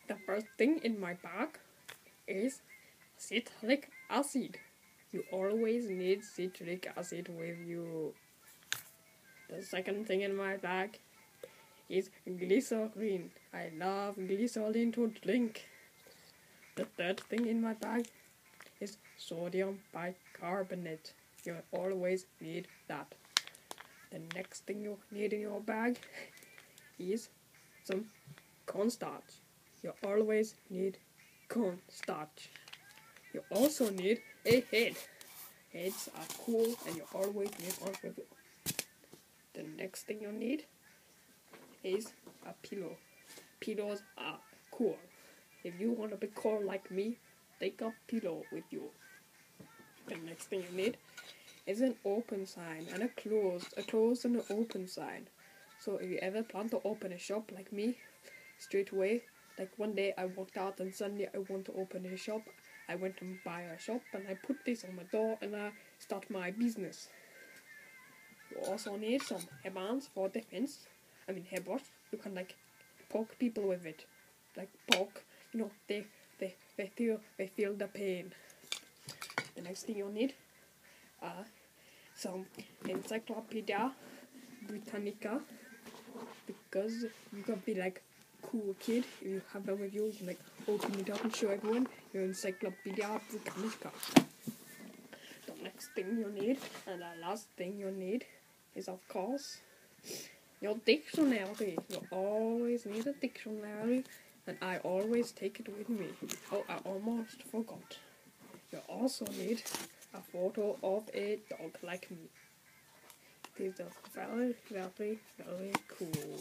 The first thing in my bag is citric acid. You always need citric acid with you. The second thing in my bag is glycerin. I love glycerin to drink. The third thing in my bag is sodium bicarbonate. You always need that. The next thing you need in your bag is some cornstarch. You always need cornstarch. You also need a head. Heads are cool and you always need one with you. The next thing you need is a pillow. Pillows are cool. If you want to be cool like me, take a pillow with you. The next thing you need is an open sign and a closed and an open sign. So if you ever plan to open a shop like me, straight away, like one day I walked out and suddenly I want to open a shop, I went and buy a shop and I put this on my door and I start my business. You also need some hairbands for defense. I mean hairbrush. You can like poke people with it. Like poke, they feel the pain. The next thing you'll need are some Encyclopedia Britannica, because you can be like cool kid if you have that with you. You can like open it up and show everyone your Encyclopedia Britannica. The next thing you need and the last thing you need is of course your dictionary. You always need a dictionary, and I always take it with me. Oh, I almost forgot. You also need a photo of a dog like me. This is very, very, very cool.